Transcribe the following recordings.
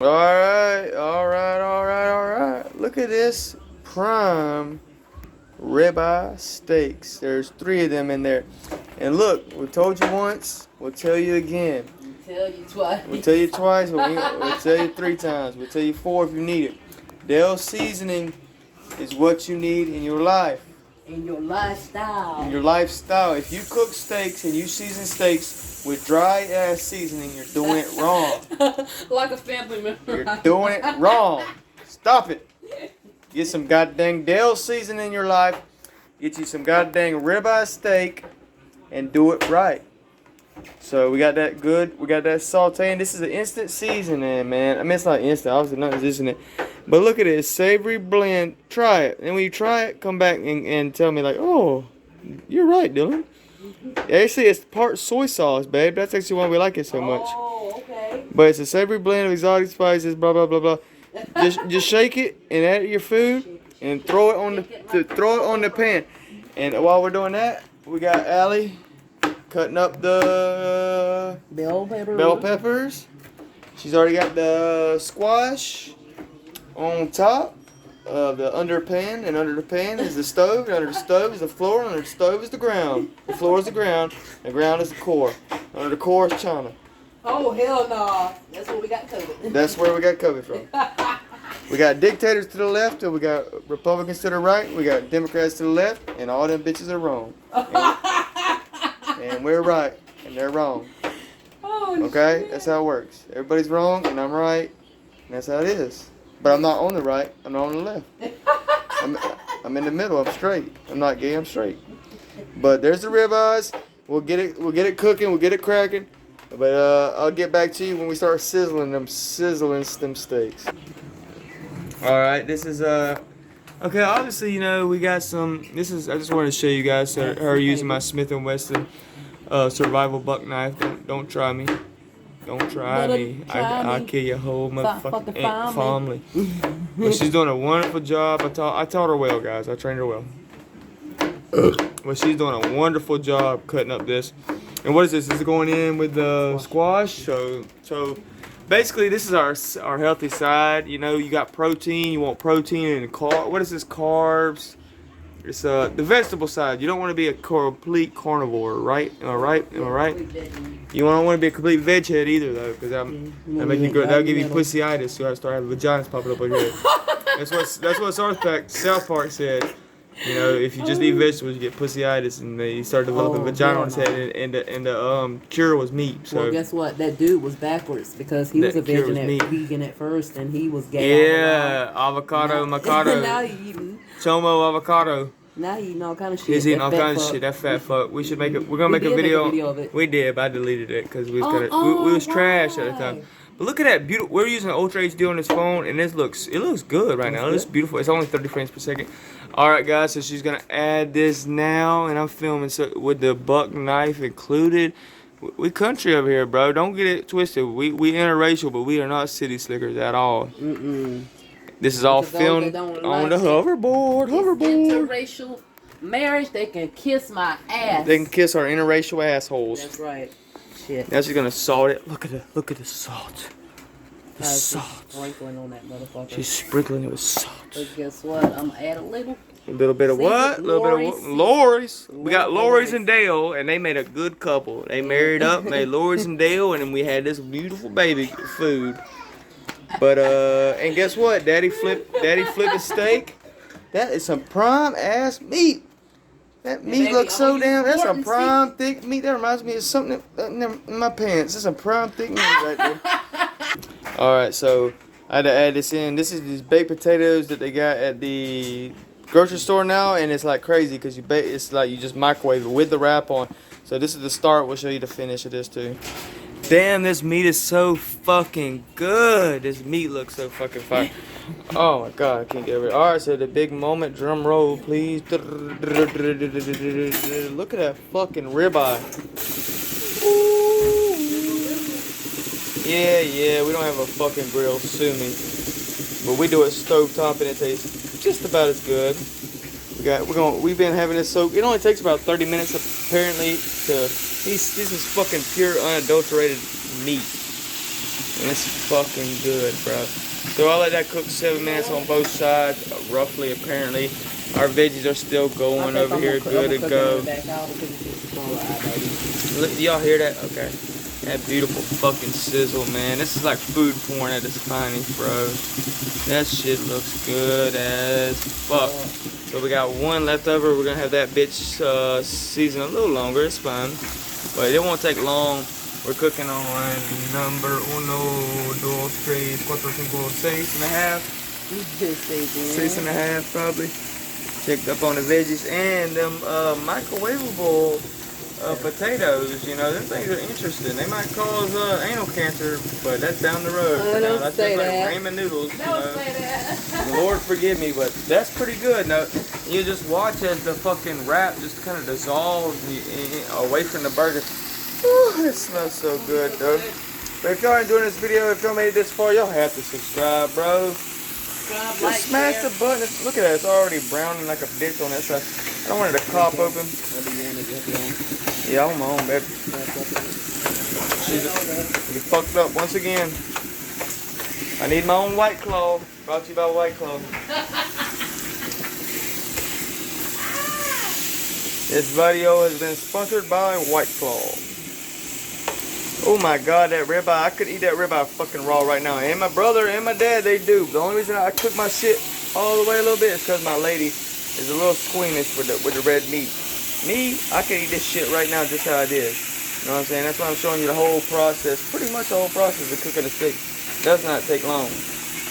All right. Look at this prime ribeye steaks. There's 3 of them in there. And look, we told you once, we'll tell you again. We'll tell you twice. We'll tell you twice, but we'll tell you 3 times. We'll tell you 4 if you need it. Dillon seasoning is what you need in your life. In your lifestyle. In your lifestyle. If you cook steaks and you season steaks with dry ass seasoning, you're doing it wrong. Like a family member. You're doing it wrong. Stop it. Get some goddamn Dillon seasoning in your life. Get you some goddamn ribeye steak and do it right. So we got that good. We got that sauteing. This is an instant seasoning, man. I mean, it's not instant. Obviously, nothing's instant. It. But look at it. Savory blend. Try it. And when you try it, come back and tell me like, oh, you're right, Dillon. Actually, it's part soy sauce, babe. That's actually why we like it so much. Oh, okay. But it's a savory blend of exotic spices, blah, blah, blah, blah. Just shake it and add it to your food and throw it on the pan. And while we're doing that, we got Allie cutting up the bell peppers. She's already got the squash on top of the underpan, and under the pan is the stove, and under the stove is the floor, and under the stove is the ground. The floor is the ground is the core. Under the core is China. Oh, hell no. That's what we got covered. That's where we got covered from. We got dictators to the left, and we got Republicans to the right, we got Democrats to the left, and all them bitches are wrong. And we're right, and they're wrong. Oh, okay? Shit. That's how it works. Everybody's wrong, and I'm right, and that's how it is. But I'm not on the right, I'm not on the left. I'm in the middle, I'm straight. I'm not gay, I'm straight. But there's the ribeyes. We'll get it cooking, we'll get it cracking. But I'll get back to you when we start sizzling them steaks. Alright, this is okay, obviously, you know, we got some I just wanted to show you guys her using my Smith & Wesson survival buck knife. Don't try me. Don't try me. I'll kill your whole motherfucking family. But she's doing a wonderful job. I taught her well, guys. I trained her well. But she's doing a wonderful job cutting up this. And what is this? This is going in with the squash. So basically, this is our healthy side. You know, you got protein. You want protein and what is this? Carbs. It's the vegetable side. You don't want to be a complete carnivore, right? Am I right? You don't want to be a complete veg head either, though, because that'll give you pussyitis. So I start having vaginas popping up on your head. That's what South Park said. You know, if you just eat vegetables, you get pussyitis, and you start developing vagina on his head, and the cure was meat. So well, guess what? That dude was backwards because he was a vegan at first, and he was gay. Yeah, avocado, macado. Now he eating Chomo avocado. Now he eating all kind of shit. He's eating all kind of shit. That fat fuck. We should make it. We're gonna make a video of it. We did, but I deleted it because we was trash at the time. But look at that beautiful. We're using Ultra HD on this phone, and it looks good right now. It looks beautiful. It's only 30 frames per second. All right, guys. So she's gonna add this now, and I'm filming with the buck knife included. We country over here, bro. Don't get it twisted. We interracial, but we are not city slickers at all. This is all filmed on the hoverboard. Interracial marriage. They can kiss my ass. They can kiss our interracial assholes. That's right. Shit. Now she's gonna salt it. Look at the salt. The salt. Sprinkling on that motherfucker. She's sprinkling it with salt. But guess what? I'm gonna add a little bit of what? A little bit of what? Lori's. We got Lori's and Dale, and they made a good couple. They married up, made Lori's and Dale, and then we had this beautiful baby food. But and guess what? Daddy flipped a steak. That is some prime ass meat. That meat looks so damn. That's a prime thick meat. That reminds me of something in my pants. That's a prime thick meat right there. All right, so I had to add this in. This is these baked potatoes that they got at the grocery store now, and it's like crazy because it's like you just microwave it with the wrap on. So this is the start. We'll show you the finish of this too. Damn, this meat is so fucking good. This meat looks so fucking fire. Oh my god, I can't get over it. Alright, so the big moment, drum roll, please. Look at that fucking ribeye. Ooh. Yeah, we don't have a fucking grill, sue me. But we do it stovetop and it tastes just about as good. We've been having this soak. It only takes about 30 minutes apparently to this is fucking pure unadulterated meat. And it's fucking good, bro. So I'll let that cook 7 minutes on both sides, roughly, apparently. Our veggies are still going over here, good to go. Y'all hear that? Okay. That beautiful fucking sizzle, man. This is like food porn at its finest, bro. That shit looks good as fuck. So we got one left over. We're gonna have that bitch season a little longer. It's fine, but it won't take long. We're cooking on number 1, 2, 3, 4, 5, 6 and a half. 6 and a half, probably. Checked up on the veggies and them microwavable potatoes. You know, them things are interesting. They might cause anal cancer, but that's down the road. Don't that's say like that. ramen noodles. Don't say that. Lord forgive me, but that's pretty good. Now, you just watch as the fucking wrap just kind of dissolves away from the burger. Ooh, it smells so good, though. But if y'all enjoying this video, if y'all made it this far, y'all have to subscribe, bro. Just smash the button. Look at that. It's already browning like a bitch on that side. I don't want it to pop open. Yeah, I'm on, baby. You fucked up once again. I need my own White Claw. Brought to you by White Claw. This video has been sponsored by White Claw. Oh my god, that ribeye. I could eat that ribeye fucking raw right now. And my brother and my dad, they do. The only reason I cook my shit all the way a little bit is because my lady is a little squeamish with the red meat. Me, I can eat this shit right now just how it is. You know what I'm saying? That's why I'm showing you the whole process. Pretty much the whole process of cooking a steak. Does not take long.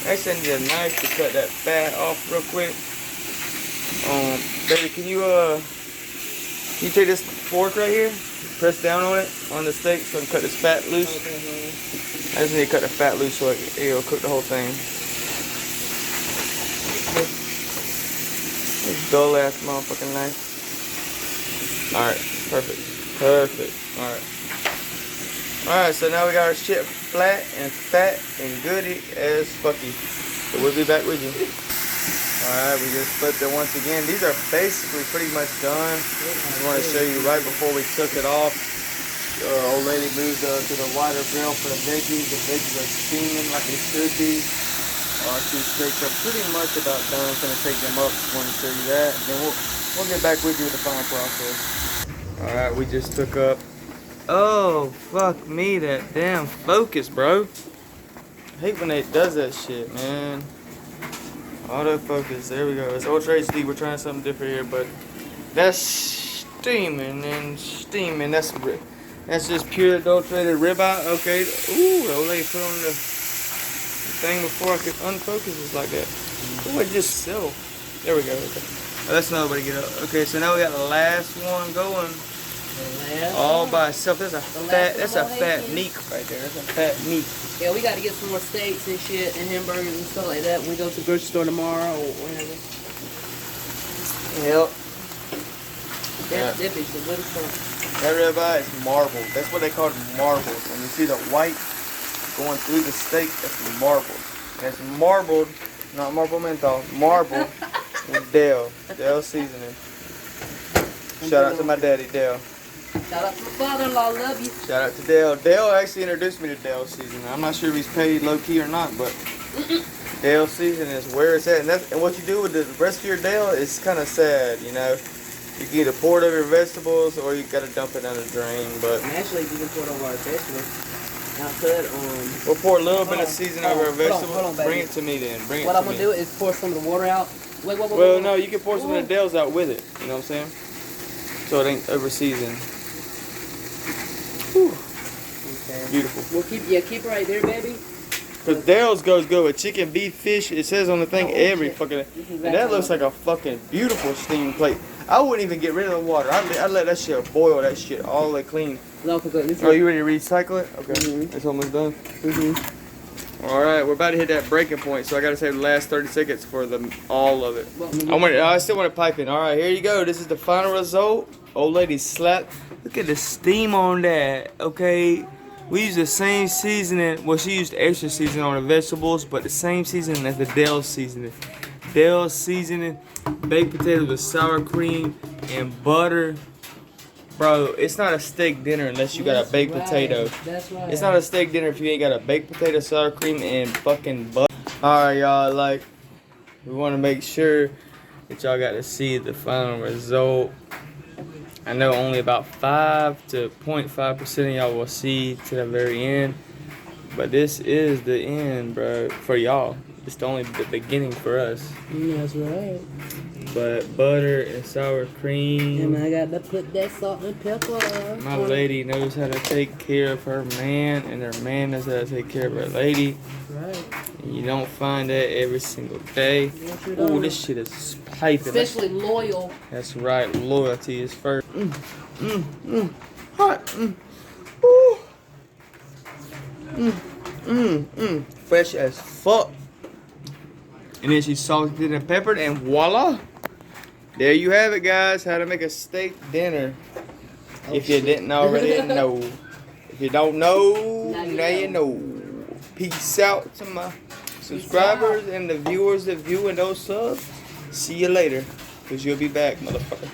Next, I need a knife to cut that fat off real quick. Baby, can you take this fork right here? Press down on it, on the steak, so I can cut this fat loose. I just need to cut the fat loose so it'll cook the whole thing. This dull ass motherfucking knife. Alright, perfect. Perfect. Alright, so now we got our shit flat and fat and goody as fucky. So we'll be back with you. Alright, we just flipped it once again. These are basically pretty much done. I want to show you right before we took it off. Old lady moved to the wider grill for the veggies. The veggies are steaming like they should be. Our 2 steaks are pretty much about done. I'm going to take them up. Just want to show you that. And then we'll get back with you with the final process. Alright, we just took up. Oh, fuck me, that damn focus, bro. I hate when it does that shit, man. Autofocus, there we go. It's Ultra HD. We're trying something different here, but that's steaming and steaming. That's just pure adulterated ribeye. Okay. Ooh, the old lady put on the thing before I could unfocus it like that. Ooh, it just so. There we go. Okay. Oh, that's another way to get up. Okay, so now we got the last one going. All by itself. That's a fat meat right there. That's a fat meat. Yeah, we got to get some more steaks and shit and hamburgers and stuff like that when we go to the grocery store tomorrow or whatever. Yep. That bitch is good as fuck. That ribeye is marbled. That's what they call it, marbled. When you see the white going through the steak, that's marbled. That's marbled, not marble menthol, marbled with Dale seasoning. Shout out to my daddy, Dale. Shout out to my father-in-law, love you. Shout out to Dale. Dale actually introduced me to Dale seasoning. I'm not sure if he's paid low-key or not, but Dale seasoning is where it's at. And what you do with the rest of your Dale is kind of sad, you know. You can either pour it over your vegetables or you gotta dump it down the drain. But actually, you can pour it over our vegetables. Now we'll pour a little bit of seasoning over our vegetables. Hold on, baby. Bring it to me then. What I'm gonna do is pour some of the water out. Wait. Well, no, you can pour some of the Dales out with it. You know what I'm saying? So it ain't over seasoned. Whew. Okay. Beautiful. We'll keep right there, baby. Cause Dale's goes good with chicken, beef, fish. It says on the thing every fucking. And that looks like a fucking beautiful steamed plate. I wouldn't even get rid of the water. I'd let that shit boil that shit all the way clean. Oh, you ready to recycle it? Okay, it's almost done. All right, we're about to hit that breaking point, so I gotta save the last 30 seconds for all of it. I still want to pipe in. All right, here you go. This is the final result. Old lady slap. Look at the steam on that. Okay, we use the same seasoning. Well, she used extra seasoning on the vegetables, but the same seasoning as the Dale seasoning. Dale seasoning, baked potatoes with sour cream and butter. Bro, it's not a steak dinner unless you got a baked potato. That's right. It's not a steak dinner if you ain't got a baked potato, sour cream, and fucking butter. Alright, y'all, like, we want to make sure that y'all got to see the final result. I know only about 5 to 0.5% of y'all will see to the very end. But this is the end, bro, for y'all. It's only the beginning for us. That's right. But butter and sour cream. And I got to put that salt and pepper. My lady knows how to take care of her man, and her man knows how to take care of her lady. Right. And you don't find that every single day. Oh, this shit is piping. Especially loyal. That's right. Loyalty is first. Hot. Ooh. Fresh as fuck. And then she salted and peppered, and voila. There you have it, guys. How to make a steak dinner. If you didn't already know. If you don't know, now you know. Peace out to my subscribers and the viewers that view and those subs. See you later. Because you'll be back, motherfucker.